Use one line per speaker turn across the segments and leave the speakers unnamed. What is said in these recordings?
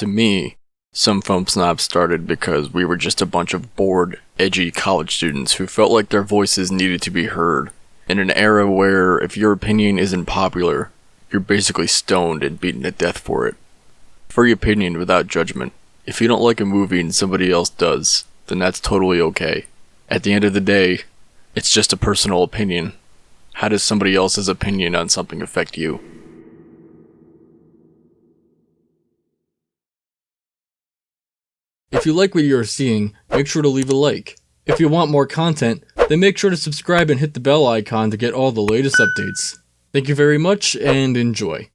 To me, some Film Snobs started because we were just a bunch of bored, edgy college students who felt like their voices needed to be heard. In an era where if your opinion isn't popular, you're basically stoned and beaten to death for it. Free opinion without judgment. If you don't like a movie and somebody else does, then that's totally okay. At the end of the day, it's just a personal opinion. How does somebody else's opinion on something affect you?
If you like what you are seeing, make sure to leave a like. If you want more content, then make sure to subscribe and hit the bell icon to get all the latest updates. Thank you very much, and enjoy.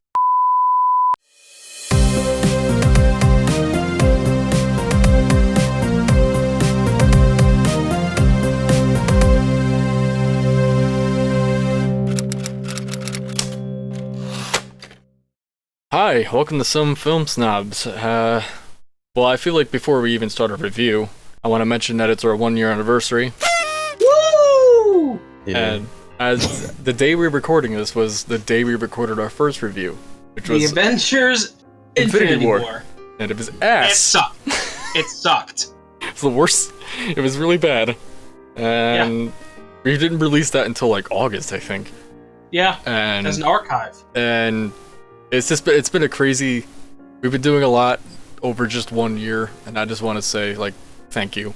Hi, welcome to some Film Snobs. Well, I feel like before we even start a review, I want to mention that it's our 1-year anniversary.
Woo!
Yeah. And as the day we're recording this was the day we recorded our first review, which was
The Avengers Infinity War.
And it was ass.
It sucked. It sucked.
It's the worst. It was really bad. And we didn't release that until like August, I think.
Yeah,
and
as an archive.
And it's been a crazy. We've been doing a lot over just 1 year, and I just want to say, like, thank you.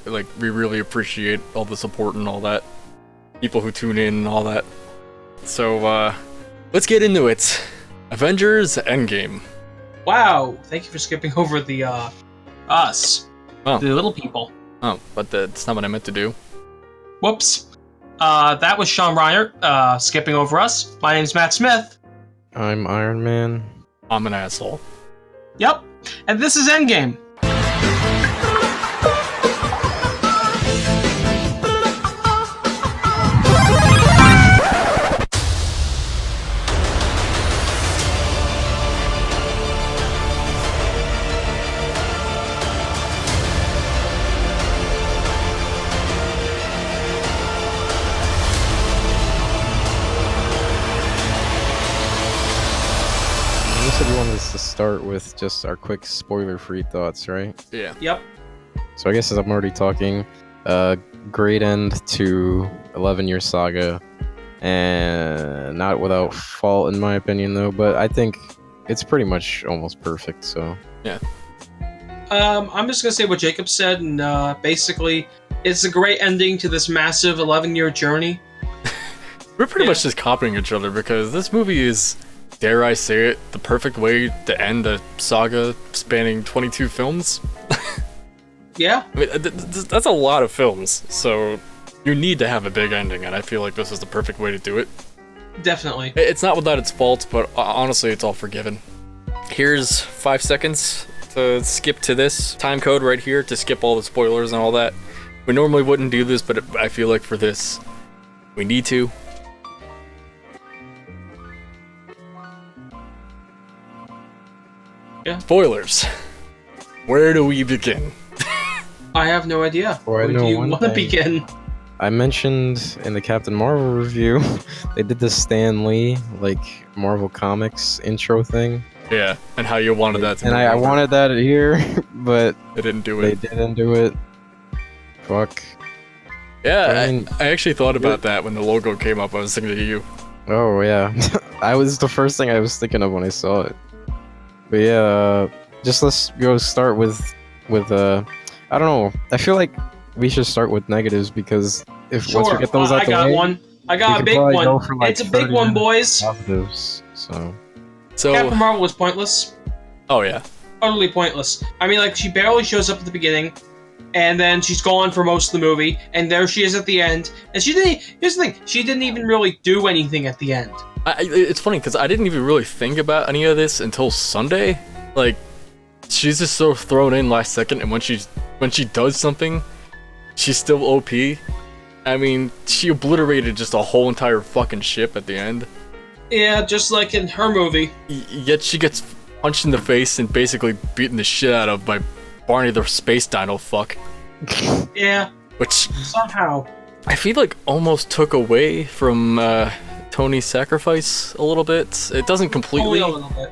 Like, we really appreciate all the support and all that. People who tune in and all that. So, let's get into it. Avengers Endgame.
Wow, thank you for skipping over the, us.
Oh.
The little people.
Oh, but that's not what I meant to do.
Whoops. That was Sean Reiner, skipping over us. My name's Matt Smith.
I'm Iron Man.
I'm an asshole.
Yep. And this is Endgame.
You said you wanted us to start with just our quick spoiler-free thoughts, right?
Yeah.
Yep.
So I guess as I'm already talking, great end to 11-year saga, and not without fault in my opinion though, but I think it's pretty much almost perfect, so.
Yeah.
I'm just gonna say what Jacob said, and basically, it's a great ending to this massive 11-year journey.
We're pretty much just copying each other because this movie is, dare I say it, the perfect way to end a saga spanning 22 films.
Yeah.
I mean, that's a lot of films, so you need to have a big ending, and I feel like this is the perfect way to do it.
Definitely.
It's not without its faults, but honestly, it's all forgiven. Here's 5 seconds to skip to this time code right here to skip all the spoilers and all that. We normally wouldn't do this, but I feel like for this, we need to.
Yeah.
Spoilers. Where do we begin?
I have no idea.
Or I
Where
know
do you
one
want to
thing.
begin?
I mentioned in the Captain Marvel review, they did the Stan Lee, like, Marvel Comics intro thing.
Yeah, and how you wanted that to
And
be
I
over.
wanted that here, but
They didn't do
they
it.
didn't do it. Fuck.
Yeah,
I mean,
I actually thought about that when the logo came up. I was thinking of you.
Oh yeah, I was the first thing I was thinking of when I saw it. But yeah, just let's go start with I don't know. I feel like we should start with negatives because once we get those out
I
the
got
way,
one. I
we
got a
could
big
probably
one.
go for, like,
It's a big
30
one,
minutes
boys.
positives. So
Captain Marvel was pointless.
Oh yeah.
Totally pointless. I mean, like, she barely shows up at the beginning, and then she's gone for most of the movie, and there she is at the end. And she didn't. Here's the thing: she didn't even really do anything at the end.
It's funny because I didn't even really think about any of this until Sunday. Like, she's just so thrown in last second, and when she does something, she's still OP. I mean, she obliterated just a whole entire fucking ship at the end.
Yeah, just like in her movie.
Yet she gets punched in the face and basically beaten the shit out of by Barney the Space Dino fuck.
Yeah.
Which
Somehow.
I feel like almost took away from Tony's sacrifice a little bit. It doesn't completely.
Only a little bit.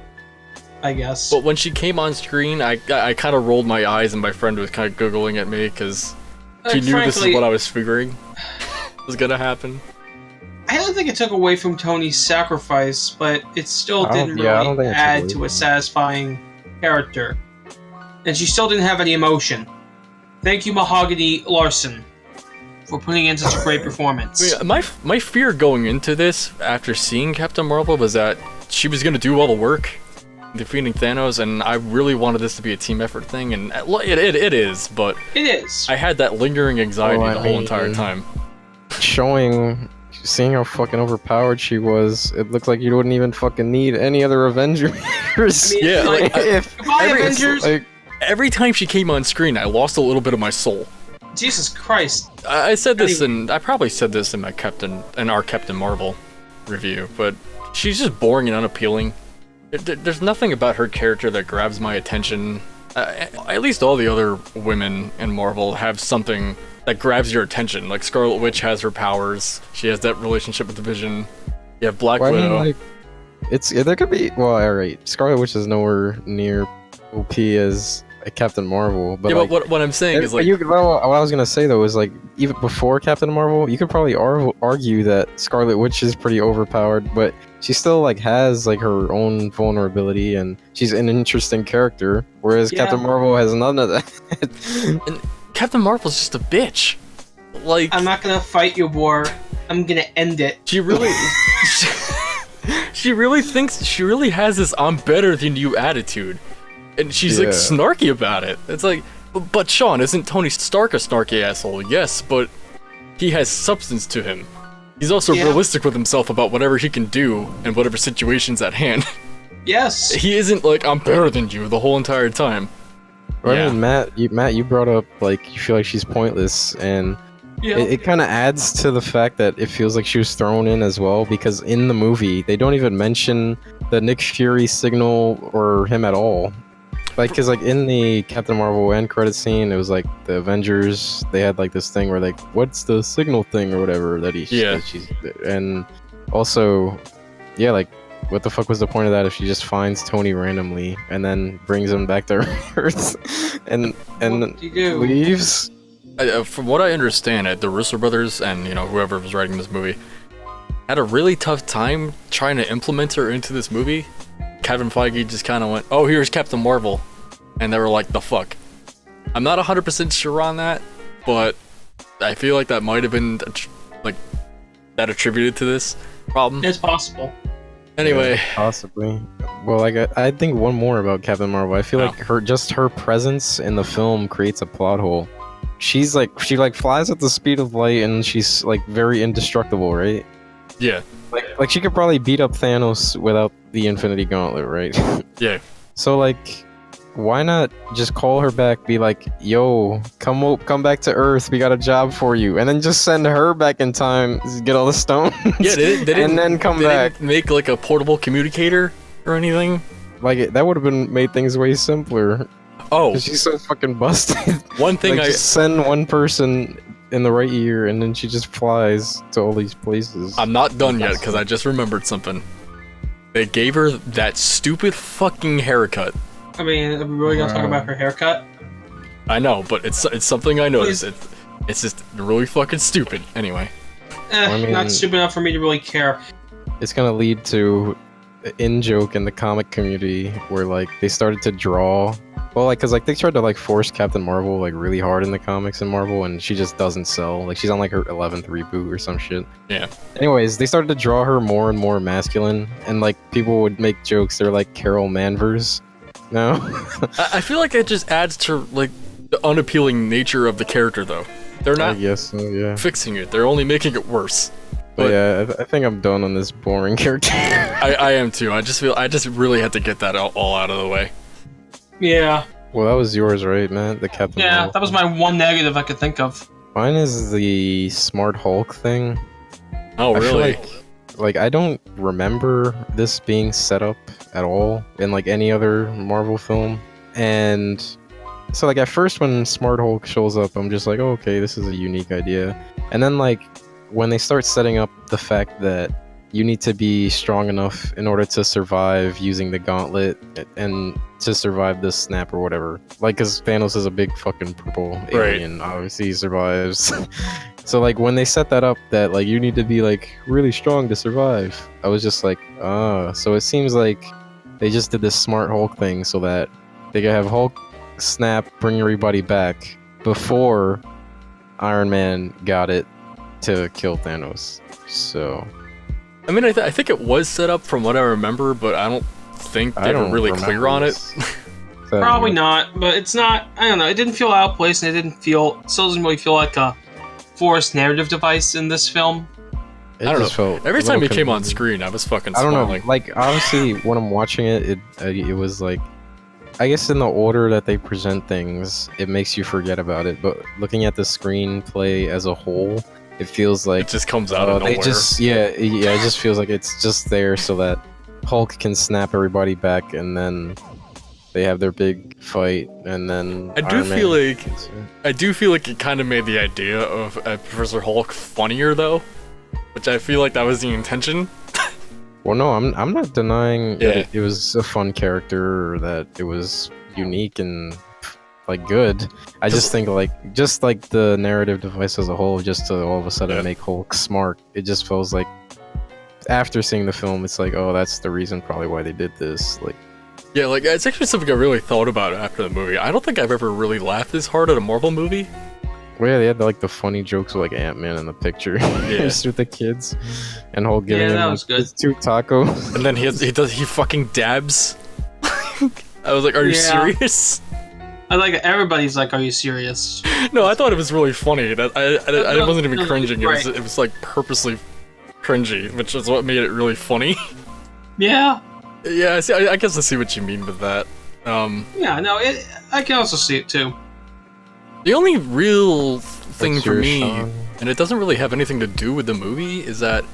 I guess.
But when she came on screen, I kind of rolled my eyes, and my friend was kind of googling at me because she knew this is what I was figuring was gonna happen.
I don't think it took away from Tony's sacrifice, but it still didn't really add to a satisfying character. And she still didn't have any emotion. Thank you, Mahogany Larson, for putting in such a great performance.
I mean, my fear going into this, after seeing Captain Marvel, was that she was gonna do all the work, defeating Thanos, and I really wanted this to be a team effort thing, and it is, but
it is.
I had that lingering anxiety the whole entire time.
Seeing how fucking overpowered she was, it looked like you wouldn't even fucking need any other Avengers.
Yeah, like,
Avengers.
Every time she came on screen, I lost a little bit of my soul.
Jesus Christ!
I said this, and I probably said this in our Captain Marvel review, but she's just boring and unappealing. There's nothing about her character that grabs my attention. At least all the other women in Marvel have something that grabs your attention. Like Scarlet Witch has her powers. She has that relationship with the Vision. You have Black Widow.
I mean, there could be. Well, alright. Scarlet Witch is nowhere near OP as Captain Marvel. But
yeah,
like,
but what I'm saying is like.
what I was gonna say though is like even before Captain Marvel, you could probably argue that Scarlet Witch is pretty overpowered, but she still like has like her own vulnerability and she's an interesting character, whereas Captain Marvel has none of that.
And Captain Marvel's just a bitch. Like,
I'm not gonna fight you, war. I'm gonna end it.
She really, she really thinks she really has this "I'm better than you" attitude, and she's like snarky about it. It's like, but Sean, isn't Tony Stark a snarky asshole? Yes, but he has substance to him. He's also realistic with himself about whatever he can do and whatever situation's at hand.
Yes.
He isn't like, I'm better than you the whole entire time.
Well, I mean, Matt, you brought up like you feel like she's pointless, and it kind of adds to the fact that it feels like she was thrown in as well, because in the movie they don't even mention the Nick Fury signal or him at all. Like, cause like in the Captain Marvel end credit scene, it was like the Avengers. They had like this thing where like, what's the signal thing or whatever that she's, and also, like, what the fuck was the point of that if she just finds Tony randomly and then brings him back to Earth and leaves?
From what I understand, the Russo brothers and whoever was writing this movie had a really tough time trying to implement her into this movie. Kevin Feige just kind of went, "Oh, here's Captain Marvel," and they were like, "The fuck." I'm not 100% sure on that, but I feel like that might have been like that attributed to this problem.
It's possible.
Anyway,
possibly. Well, like I think one more about Captain Marvel. I feel like her presence in the film creates a plot hole. She flies at the speed of light and she's like very indestructible, right?
Yeah.
Like she could probably beat up Thanos without the Infinity Gauntlet, right?
Yeah.
So like, why not just call her back, be like, "Yo, come back to Earth. We got a job for you," and then just send her back in time, get all the stones, and then come back.
Didn't make like a portable communicator or anything.
Like that would have made things way simpler.
Oh,
she's so fucking busted.
One thing
like, just send one person in the right year, and then she just flies to all these places.
I'm not done yet because I just remembered something. They gave her that stupid fucking haircut.
I mean, are we really gonna talk about her haircut?
I know, but it's something I noticed. It's just really fucking stupid. Anyway.
I mean, not stupid enough for me to really care.
It's gonna lead to an in-joke in the comic community where like they started to draw. Well, like, cause like they tried to like force Captain Marvel like really hard in the comics in Marvel, and she just doesn't sell. Like she's on like her 11th reboot or some shit.
Yeah.
Anyways, they started to draw her more and more masculine, and like people would make jokes. They're like Carol Manvers. No.
I feel like it just adds to like the unappealing nature of the character, though. They're not fixing it. They're only making it worse.
But yeah, I think I'm done on this boring character.
I am too. I just really had to get that all out of the way.
Yeah.
Well, that was yours, right, Matt? The Captain Marvel.
That was my one negative I could think of.
Mine is the Smart Hulk thing.
Oh, really?
Like I don't remember this being set up at all in like any other Marvel film. And so like at first when Smart Hulk shows up, I'm just like, oh, okay, this is a unique idea. And then like when they start setting up the fact that you need to be strong enough in order to survive using the gauntlet and to survive this snap or whatever. Like, because Thanos is a big fucking purple alien, obviously he survives. So like when they set that up, that like you need to be like really strong to survive, I was just like, so it seems like they just did this smart Hulk thing so that they could have Hulk snap, bring everybody back before Iron Man got it to kill Thanos. So,
I mean, I think it was set up from what I remember, but I don't think they were really clear on it.
Probably not, but it's not. I don't know. It didn't feel out of place, and it still doesn't really feel like a forced narrative device in this film.
I don't know. Every time he came on screen, I was fucking smiling.
I don't know. Like, obviously, when I'm watching it, it was like, I guess in the order that they present things, it makes you forget about it. But looking at the screenplay as a whole, it feels like
it just comes out of nowhere.
It just feels like it's just there so that Hulk can snap everybody back, and then they have their big fight, and then
I do feel like it kind of made the idea of Professor Hulk funnier though, which I feel like that was the intention.
Well, no, I'm not denying that it was a fun character or that it was unique and like good. I just think just like the narrative device as a whole, just to all of a sudden make Hulk smart, it just feels like after seeing the film, it's like, oh, that's the reason probably why they did this. Like,
yeah, like it's actually something I really thought about after the movie. I don't think I've ever really laughed this hard at a Marvel movie.
Well, yeah, they had like the funny jokes with like Ant-Man in the picture, just with the kids, and Hulk giving him like, his 2 tacos.
And then he fucking dabs. I was like, are you serious?
I like everybody's like, are you serious?
No, I thought it was really funny. I wasn't even cringing. It was like purposely cringy, which is what made it really funny.
Yeah.
Yeah, I guess I see what you mean with that.
Yeah, no, I can also see it too.
The only real thing for me, and it doesn't really have anything to do with the movie, is that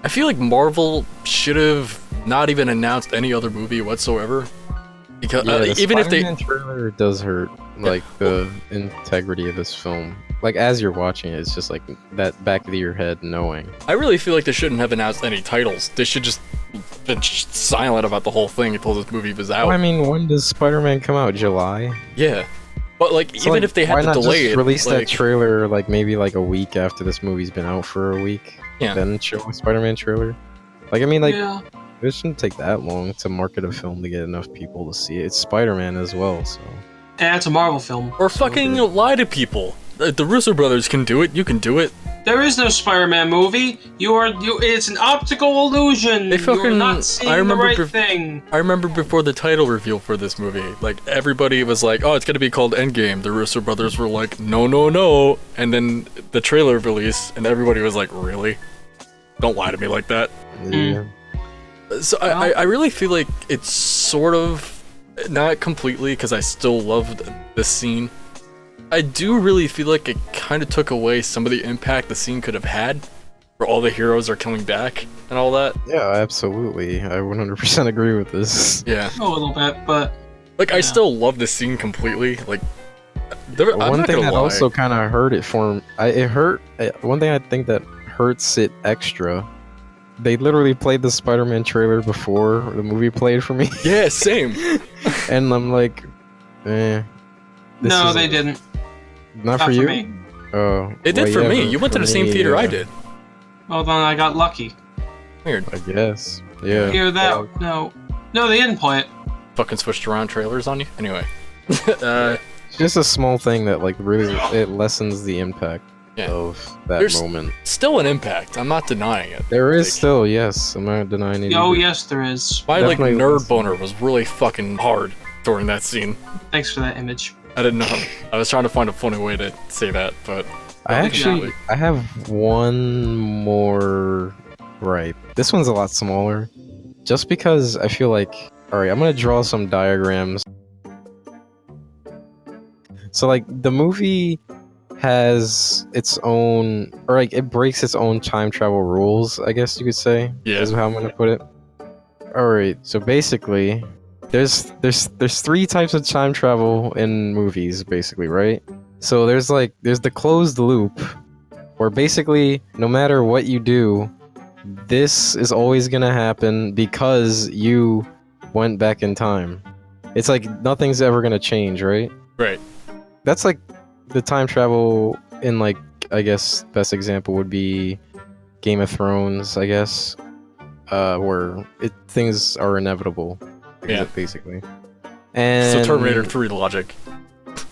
I feel like Marvel should have not even announced any other movie whatsoever. Because even if
the trailer does hurt like the integrity of this film. Like as you're watching it, it's just like that back of your head knowing.
I really feel like they shouldn't have announced any titles. They should just been silent about the whole thing until this movie was out.
Well, I mean, when does Spider-Man come out? July?
Yeah. But like, so even if they had to delay it,
release that trailer like maybe like a week after this movie's been out for a week.
Yeah.
Then show a Spider-Man trailer. Like, I mean, like it shouldn't take that long to market a film to get enough people to see it. It's Spider-Man as well, so.
And it's a Marvel film.
Or fucking lie to people. The Russo brothers can do it. You can do it.
There is no Spider-Man movie. It's an optical illusion. You're not seeing the right thing.
I remember before the title reveal for this movie, like everybody was like, "Oh, it's gonna be called Endgame." The Russo brothers were like, "No, no, no!" And then the trailer released, and everybody was like, "Really? Don't lie to me like that."
Yeah.
So I really feel like it's sort of not completely, because I still loved this scene. I do really feel like it kind of took away some of the impact the scene could have had, where all the heroes are coming back and all that.
Yeah, absolutely. I 100% agree with this.
Yeah.
A little bit, but
like I still love this scene completely. Like
one thing that also kind of hurt it for one thing I think that hurts it extra. They literally played the Spider-Man trailer before the movie played for me.
Yeah, same.
And I'm like,
no, they didn't.
Not for you?
Me.
Oh.
It did for me. You went to the same theater I did.
Well, then I got lucky.
Weird.
I guess. Yeah.
Hear that? No, they didn't play it.
Fucking switched around trailers on you? Anyway.
It's just a small thing that like really it lessens the impact of that moment.
Still an impact. I'm not denying it.
There is still, yes. I'm not denying it.
Oh, yes, there is.
My like nerd boner was really fucking hard during that scene.
Thanks for that image.
I didn't know. I was trying to find a funny way to say that, but
I have one more gripe. This one's a lot smaller. Just because I feel like, alright, I'm gonna draw some diagrams. So like the movie has its own, or like it breaks its own time travel rules, I guess you could say.
Yeah.
Is how I'm gonna put it. Alright, so basically there's 3 types of time travel in movies, basically, right? So there's the closed loop, where basically no matter what you do, this is always gonna happen because you went back in time. It's like nothing's ever gonna change, right?
Right.
That's like the time travel in, like, I guess best example would be Game of Thrones, I guess, where things are inevitable,
Yeah.
basically. And
So Terminator 3 logic.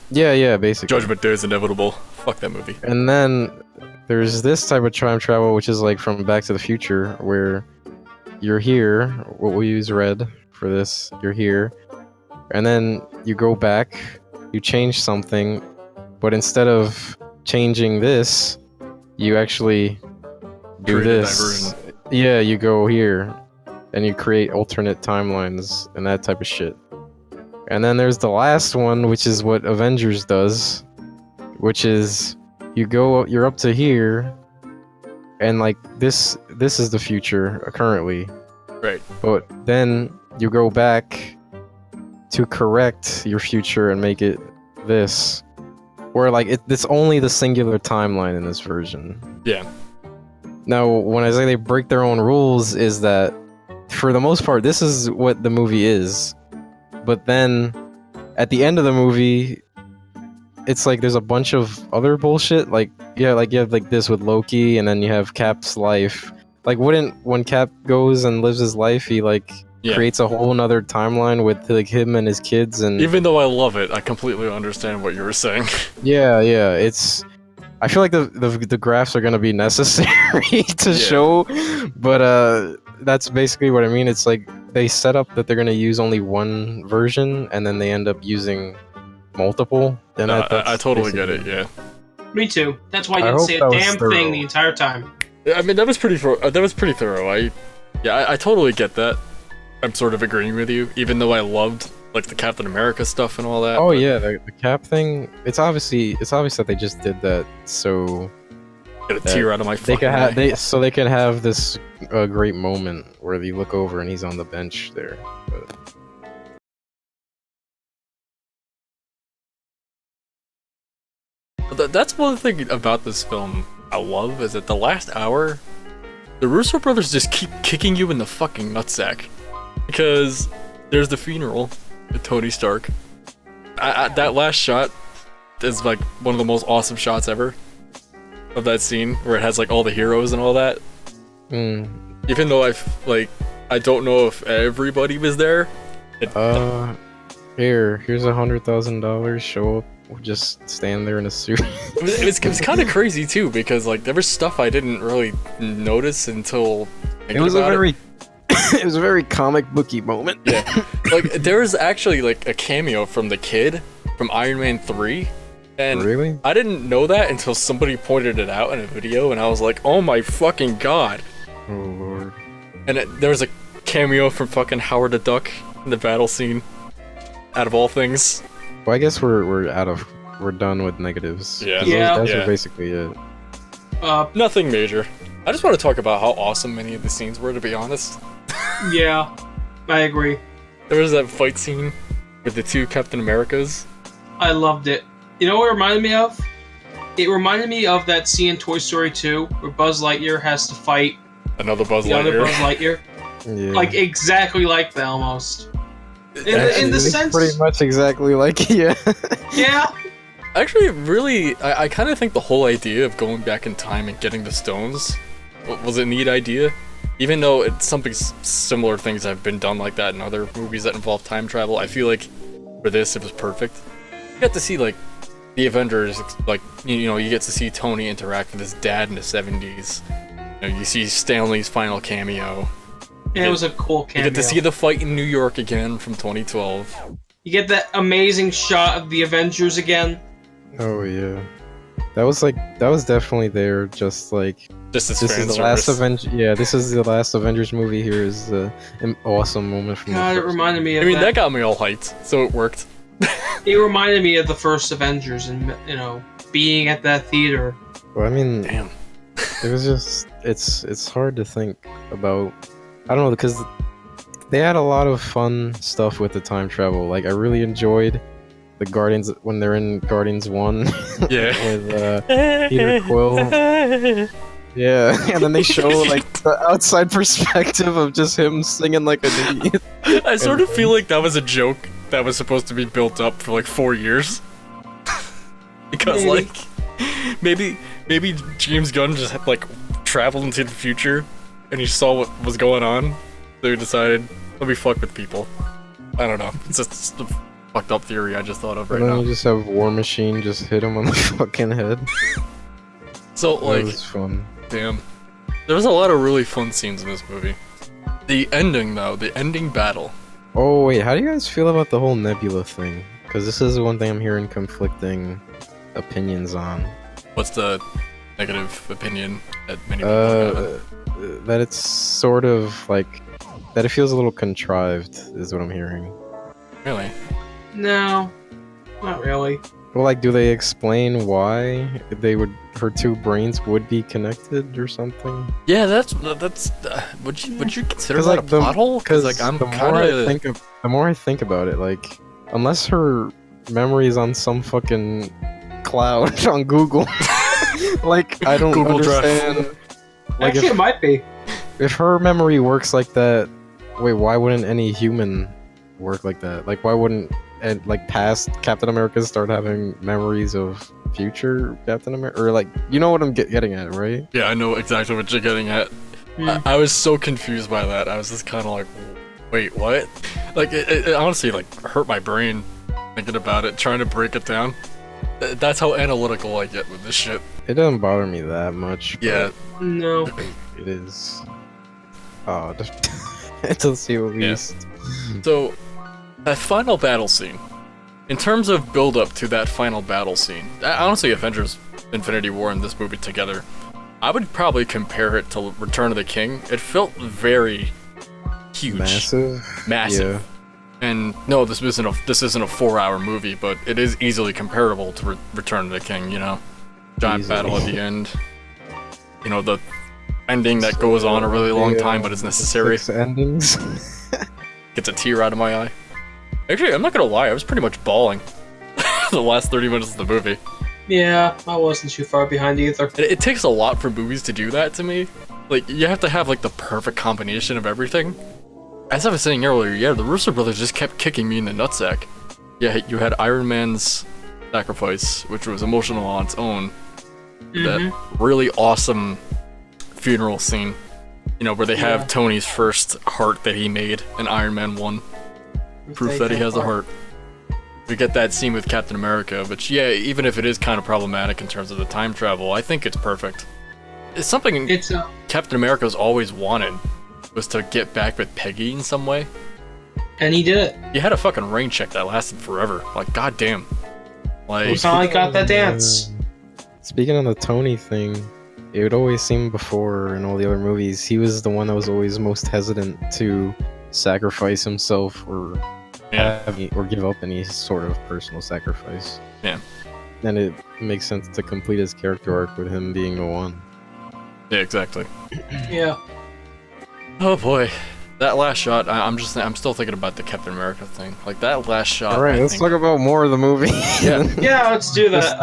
Yeah, basically.
Judgment Day is inevitable. Fuck that movie.
And then there's this type of time travel, which is like from Back to the Future, where you're here. What we use red for this. You're here, and then you go back. You change something, but instead of changing this, you actually do
Create a
this. Yeah, you go here, and you create alternate timelines and that type of shit. And then there's the last one, which is what Avengers does, which is you're up to here, and like this is the future currently.
Right.
But then you go back to correct your future and make it this, where like it's only the singular timeline in this version.
Yeah.
Now, when I say they break their own rules, is that for the most part, this is what the movie is. But then, at the end of the movie, it's like there's a bunch of other bullshit. Like you have like this with Loki, and then you have Cap's life. Like, when Cap goes and lives his life, he creates a whole nother timeline with like him and his kids. And
even though I love it, I completely understand what you were saying.
Yeah. It's. I feel like the graphs are gonna be necessary to show, but that's basically what I mean. It's like they set up that they're gonna use only one version, and then they end up using multiple. And
No, I totally get it. Yeah.
Me too. That's why I didn't say a damn thing the entire time.
I mean, that was pretty thorough. I totally get that. I'm sort of agreeing with you, even though I loved like the Captain America stuff and all that.
Oh yeah, the Cap thing. It's obvious that they just did that so
get a tear out of my fucking eye.
So they can have this great moment where you look over and he's on the bench there.
But that's one thing about this film I love, is that the last hour, the Russo brothers just keep kicking you in the fucking nutsack. Because there's the funeral with Tony Stark. That last shot is like one of the most awesome shots ever of that scene, where it has like all the heroes and all that. Even though I don't know if everybody was there.
Here's $100,000. Show up. Just stand there in a suit.
It was kind of crazy too, because like there was stuff I didn't really notice until
it was a very comic booky moment.
Yeah, like there was actually like a cameo from the kid from Iron Man 3, and
really?
I didn't know that until somebody pointed it out in a video, and I was like, oh my fucking god.
Oh lord.
And there was a cameo from fucking Howard the Duck in the battle scene, out of all things.
Well, I guess we're done with negatives.
Yeah.
Those are basically it.
Nothing major. I just want to talk about how awesome many of the scenes were, to be honest.
Yeah, I agree.
There was that fight scene with the two Captain Americas.
I loved it. You know what it reminded me of? It reminded me of that scene in Toy Story 2 where Buzz Lightyear has to fight
another Buzz Lightyear.
Other Buzz Lightyear.
Yeah.
Like exactly like that almost. In the sense,
pretty much exactly like yeah.
Yeah.
Actually, really, I kind of think the whole idea of going back in time and getting the stones was a neat idea. Even though it's something similar things have been done like that in other movies that involve time travel, I feel like for this it was perfect. You get to see like the Avengers, like you get to see Tony interact with his dad in the 70s. You see Stanley's final cameo.
Yeah, it was a cool cameo.
You get to see the fight in New York again from 2012.
You get that amazing shot of the Avengers again.
Oh yeah, that was definitely there. Just as
this
is the last this is the last Avengers movie. Here is an awesome moment from.
God, it reminded me of.
that got me all hyped, so it worked.
It reminded me of the first Avengers, and being at that theater.
Well, I mean,
damn,
it was just it's hard to think about. I don't know, because they had a lot of fun stuff with the time travel. Like, I really enjoyed the Guardians when they're in Guardians 1.
Yeah.
With Peter Quill. Yeah, and then they show like the outside perspective of just him singing like an idiot.
I sort of feel like that was a joke that was supposed to be built up for like 4 years. Because like maybe James Gunn just had, like traveled into the future and he saw what was going on, so he decided, let me fuck with people. I don't know. It's just a fucked up theory I just thought of right now.
And then you just have War Machine just hit him on the fucking head.
So like,
that was fun.
Damn. There was a lot of really fun scenes in this movie. The ending though, the ending battle.
Oh wait, how do you guys feel about the whole Nebula thing? Because this is one thing I'm hearing conflicting opinions on.
What's the negative opinion that many people have?
That it's sort of like that it feels a little contrived is what I'm hearing.
Really?
No, not really.
Well, like, do they explain why her two brains would be connected or something?
Yeah, that's would you consider that
like
a plot hole? Because like I'm
the more I think about it, like unless her memory is on some fucking cloud on Google, like I don't
Google
understand.
Drive.
Like
Actually, it might be.
If her memory works like that, wait, why wouldn't any human work like that? Like, why wouldn't like past Captain America start having memories of future Captain America? Or like, you know what I'm getting at, right?
Yeah, I know exactly what you're getting at. I was so confused by that. I was just kind of like, wait, what? Like, it honestly like hurt my brain thinking about it, trying to break it down. That's how analytical I get with this shit.
It doesn't bother me that much.
Yeah.
No.
It is odd to see at least.
Yeah. So, that final battle scene. In terms of build up to that final battle scene, honestly, Avengers Infinity War and this movie together, I would probably compare it to Return of the King. It felt very huge.
Massive.
Yeah. And no, this isn't a 4-hour movie, but it is easily comparable to Return of the King, you know? Giant battle at the end. You know, the ending that goes on a really long time, but it's necessary.
6 endings.
Gets a tear out of my eye. Actually, I'm not gonna lie, I was pretty much bawling the last 30 minutes of the movie.
Yeah, I wasn't too far behind either.
It takes a lot for movies to do that to me. Like, you have to have, like, the perfect combination of everything. As I was saying earlier, yeah, the Russo brothers just kept kicking me in the nutsack. Yeah, you had Iron Man's sacrifice, which was emotional on its own. That really awesome funeral scene, you know, where they have Tony's first heart that he made in Iron Man 1. Proof that he has a heart. We get that scene with Captain America, which, yeah, even if it is kind of problematic in terms of the time travel, I think it's perfect. It's something Captain America's always wanted, was to get back with Peggy in some way.
And he did it.
He had a fucking rain check that lasted forever. Like, goddamn. Like,
he finally got that dance.
Speaking of the Tony thing, it would always seem before in all the other movies, he was the one that was always most hesitant to sacrifice himself or give up any sort of personal sacrifice.
Yeah.
And it makes sense to complete his character arc with him being the one.
Yeah, exactly.
Yeah.
Oh boy. That last shot, I'm still thinking about the Captain America thing. Like, that last shot.
Alright, let's talk about more of the movie.
Yeah, let's do that.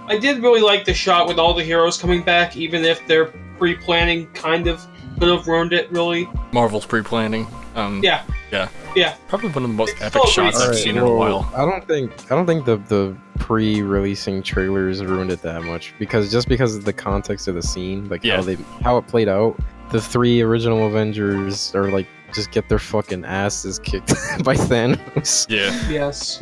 I did really like the shot with all the heroes coming back, even if their pre-planning kind of could have ruined it, really.
Marvel's pre-planning.
Yeah.
Probably one of the most epic shots I've seen in a while.
I don't think the pre-releasing trailers ruined it that much, because of the context of the scene, like how it played out. The 3 original Avengers are like just get their fucking asses kicked by Thanos.
Yeah.
Yes.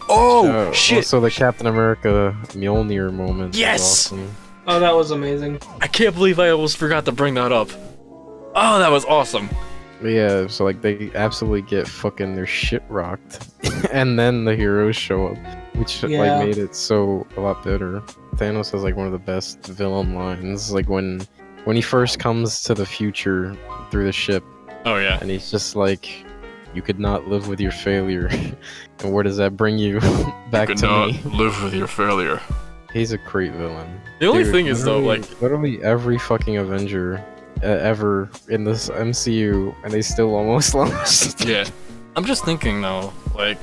Oh shit!
Also, the Captain America Mjolnir moment.
Yes.
Was awesome.
Oh, that was amazing.
I can't believe I almost forgot to bring that up. Oh, that was awesome.
Yeah, so like they absolutely get fucking their shit rocked, and then the heroes show up, which like made it so a lot better. Thanos has like one of the best villain lines, like when he first comes to the future through the ship.
Oh yeah.
And he's just like, "You could not live with your failure," and where does that bring you? Back to me.
You could not live with your failure.
He's a great villain.
The only thing is though, like
literally every fucking Avenger ever in this MCU, and they still almost lost.
Yeah. I'm just thinking though, like,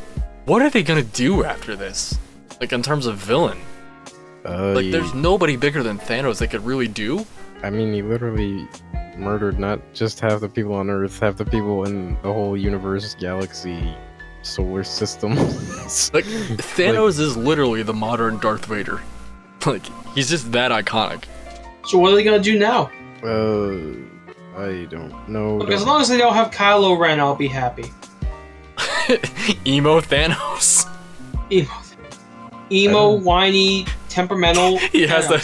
what are they gonna do after this? Like, in terms of villain? There's nobody bigger than Thanos they could really do?
I mean, he literally murdered not just half the people on Earth, half the people in the whole universe, galaxy, solar system.
Like, Thanos is literally the modern Darth Vader. Like, he's just that iconic.
So what are they gonna do now?
I don't know.
Look, as long as they don't have Kylo Ren, I'll be happy.
Emo Thanos.
Emo, whiny, temperamental.
He has the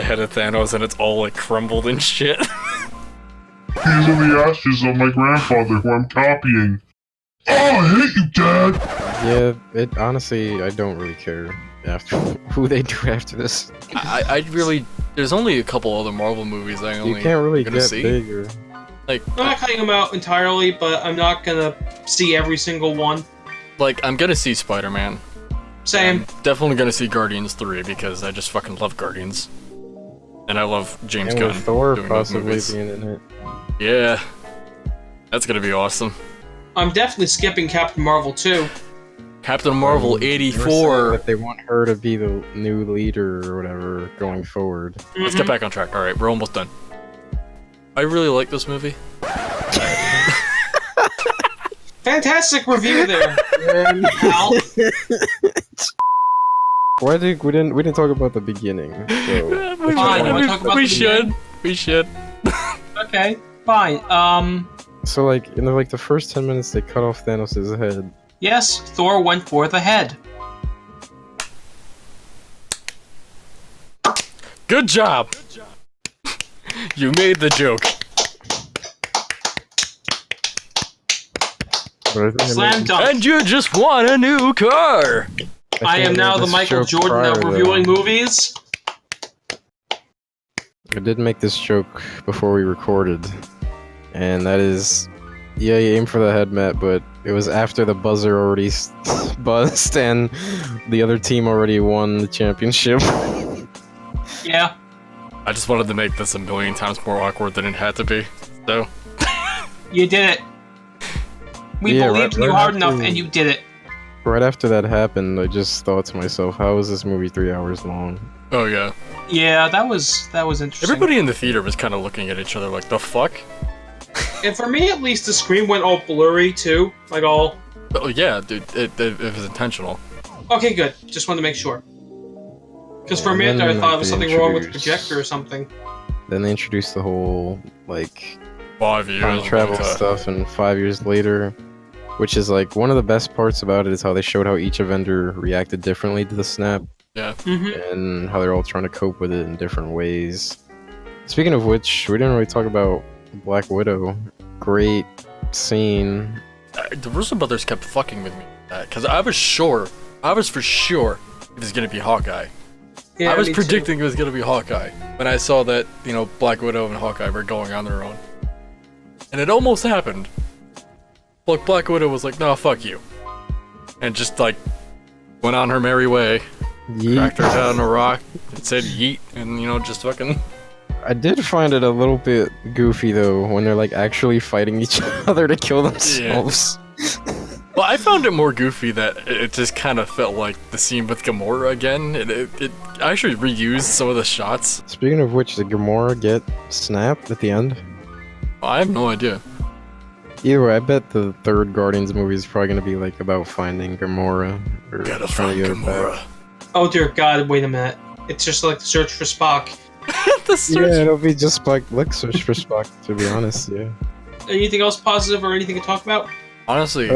head of Thanos, and it's all like crumbled and shit.
These are the ashes of my grandfather, who I'm copying. Oh, I hate you, Dad!
Yeah, it honestly, I don't really care after who they do after this.
I really, there's only a couple other Marvel movies I only
you can't really
gonna
get
see.
bigger.
Like,
I'm not cutting them out entirely, but I'm not gonna see every single one.
Like, I'm gonna see Spider-Man.
Same.
I'm definitely gonna see Guardians 3 because I just fucking love Guardians. And I love James
And
Gunn
with Thor
doing those
possibly
movies.
being in it.
Yeah. That's gonna be awesome.
I'm definitely skipping Captain Marvel too.
Captain Marvel
They were
84.
saying that they want her to be the new leader or whatever going forward.
Let's get back on track. Alright, we're almost done. I really like this movie.
Fantastic review there, Al.
Why did we didn't talk about the beginning? So.
Fine, you wanna talk about
we
the
should.
beginning?
We should.
Okay, fine.
So like in the first 10 minutes they cut off Thanos' head.
Yes, Thor went for the head.
Good job. You made the joke.
Slam dunk.
And you just won a new car.
I am now the Michael Jordan of reviewing movies.
I did make this joke before we recorded, and that is, yeah, you aim for the head, Matt, but it was after the buzzer already buzzed and the other team already won the championship.
Yeah.
I just wanted to make this a million times more awkward than it had to be. So.
You did it. We believed in you hard enough, and you did it.
Right after that happened, I just thought to myself, how is this movie 3 hours long?
Oh yeah.
Yeah, that was interesting.
Everybody in the theater was kind of looking at each other like, the fuck?
And for me, at least, the screen went all blurry too, like all.
Oh yeah, dude, it was intentional.
Okay, good. Just wanted to make sure. Because for a minute, I thought there was something wrong with the projector or something.
Then they introduced the whole, like,
5 years.
time travel stuff, and 5 years later, which is like one of the best parts about it is how they showed how each Avenger reacted differently to the snap.
Yeah.
And how they're all trying to cope with it in different ways. Speaking of which, we didn't really talk about Black Widow. Great scene.
The Russo brothers kept fucking with me with that because I was for sure it was gonna be Hawkeye.
Yeah,
I was
me
predicting
too.
it was gonna be Hawkeye when I saw that, you know, Black Widow and Hawkeye were going on their own. And it almost happened. Like, Black Widow was like, no, fuck you. And just, like, went on her merry way.
Yeet.
Cracked her head on a rock and said yeet, and, you know, just fucking...
I did find it a little bit goofy, though, when they're, like, actually fighting each other to kill themselves.
Well, I found it more goofy that it just kind of felt like the scene with Gamora again. It actually reused some of the shots.
Speaking of which, did Gamora get snapped at the end?
I have no idea.
Either way, I bet the third Guardians movie is probably going to be, like, about finding Gamora. Or
Gotta
trying
find
to get her
Gamora.
back.
Oh dear God! Wait a minute. It's just like the search for Spock.
Yeah, it'll be just like search for Spock, to be honest, yeah.
Anything else positive or anything to talk about?
Honestly,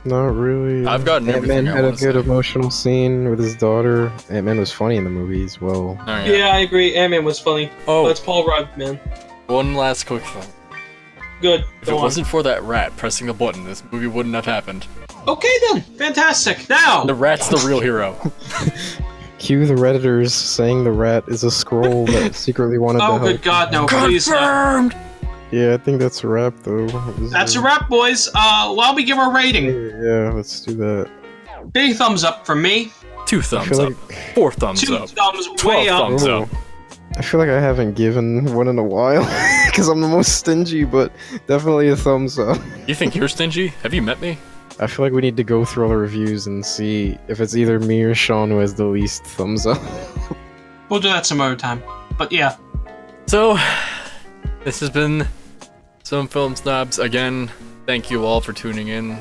not really.
I've gotten everything
Ant-Man
I
had a
wanna
good
say.
emotional scene with his daughter. Ant-Man was funny in the movie as well.
Oh,
Yeah, I agree. Ant-Man was funny.
Oh.
That's Paul Rudd, man.
One last quick thing.
Good.
If it wasn't for that rat pressing the button, this movie wouldn't have happened.
Okay then. Fantastic. Now.
The rat's the real hero.
Cue the Redditors saying the rat is a scroll that secretly wanted to
Oh
help.
good God, no! Please.
Confirmed!
Yeah, I think that's a wrap, though.
That's a wrap, boys. Why don't we give our rating?
Yeah, let's do that.
Big thumbs up from me.
2 thumbs
feel
up. 4 thumbs
2
up.
thumbs
12
way up.
thumbs up.
I feel like I haven't given one in a while, because I'm the most stingy, but definitely a thumbs up.
You think you're stingy? Have you met me?
I feel like we need to go through all the reviews and see if it's either me or Sean who has the least thumbs up.
We'll do that some other time. But yeah.
So, This has been Some Film Snobs. Again, thank you all for tuning in.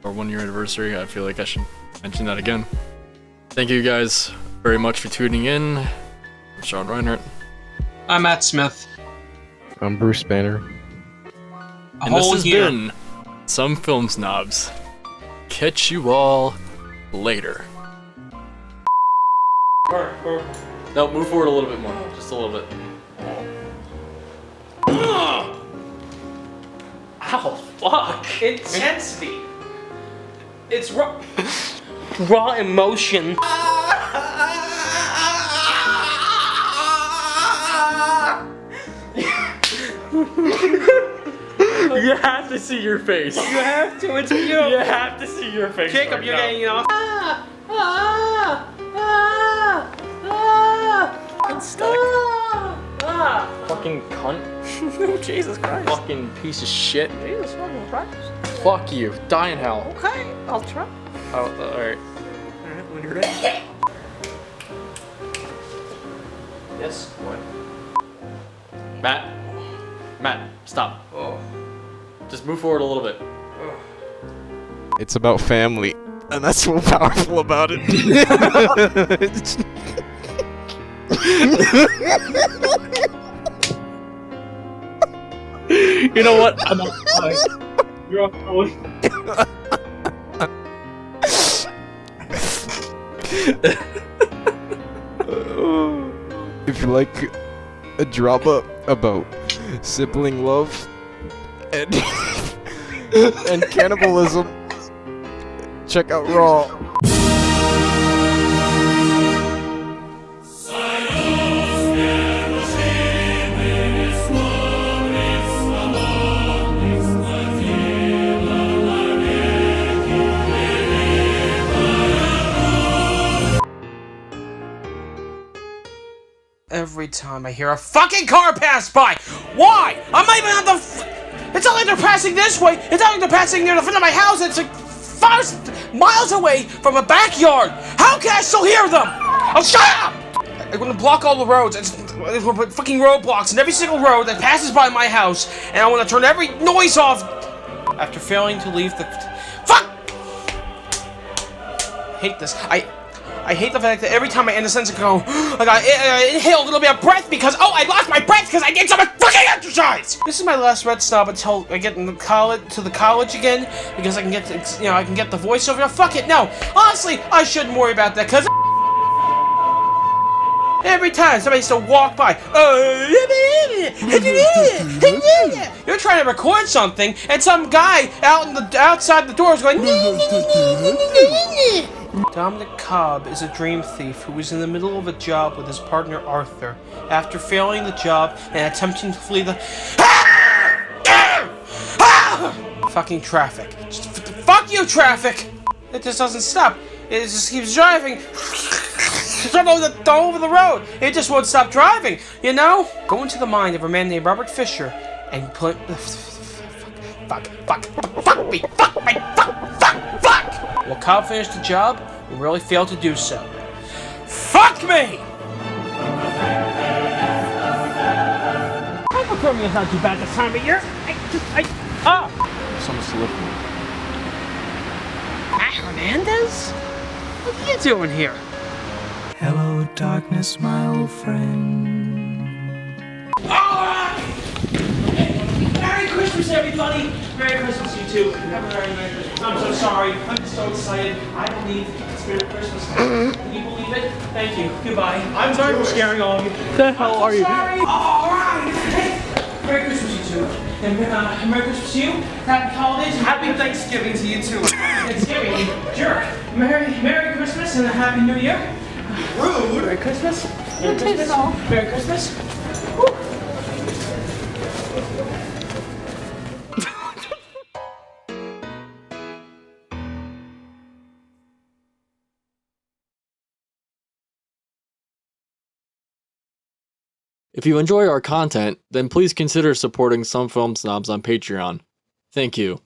Our 1 year anniversary. I feel like I should mention that again. Thank you guys very much for tuning in. I'm Sean Reinhardt.
I'm Matt Smith.
I'm Bruce Banner.
And this has been Some Film Snobs. Catch you all later. No, move forward a little bit more. Just a little bit.
Ow, fuck. Intensity. It's raw emotion.
You have to see your face.
You have to, it's beautiful.
You have to see your face.
Jacob,
right
you're
now.
getting, you know.
I'm stuck. Fucking cunt.
Jesus Christ.
Fucking piece of shit.
Jesus fucking Christ.
Fuck you. Die in hell.
Okay, I'll try.
Oh, alright.
Alright, when you're ready. Yes, what?
Matt, stop.
Oh.
Just move forward a little bit.
It's about family, and that's so powerful about it.
You know what?
I'm not fine. You're off going.
If you like a drama about sibling love and and cannibalism, check out Raw.
Every time I hear a fucking car pass by, why? I'm not even on the. It's not like they're passing this way. It's not like they're passing near the front of my house. It's like 5 miles away from a backyard. How can I still hear them? Oh, shut up! I'm gonna block all the roads. It's fucking roadblocks in every single road that passes by my house, and I want to turn every noise off. After failing to leave the. Fuck! I hate this. I hate the fact that every time I end a sentence I go, I gotta inhale a little bit of breath because, oh, I lost my breath because I did so much fucking exercise! This is my last Red Snob until I get in the college again, because I can get, I can get the voiceover. No, fuck it, no. Honestly, I shouldn't worry about that, because every time somebody used to walk by, you're trying to record something, and some guy outside the door is going, Dominic Cobb is a dream thief who is in the middle of a job with his partner Arthur. After failing the job and attempting to flee the fucking traffic. Just fuck you, traffic! It just doesn't stop. It just keeps driving. It's all over the road. It just won't stop driving, you know? Go into the mind of a man named Robert Fisher and put. Fuck me! Will Cobb finish the job? Will really fail to do so. Fuck me! Hypothermia is not too bad this time of year.
Someone's to live for.
Matt Hernandez? What are you doing here?
Hello, darkness, my old friend.
Merry Christmas, everybody! Merry Christmas, you too. Have a very Merry Christmas. I'm so sorry. I'm so excited. I believe it's Spirit Christmas. Can you believe it? Thank you. Goodbye. I'm sorry for scaring all of you.
The hell are you?
Sorry. Alright. Hey, Merry Christmas, you two. And Merry Christmas to you. Happy holidays. And Happy Thanksgiving to you too. Thanksgiving, you jerk. Merry Christmas and a Happy New Year. Rude. Merry Christmas. Merry Christmas. Merry Christmas. Woo.
If you enjoy our content, then please consider supporting Some Film Snobs on Patreon. Thank you.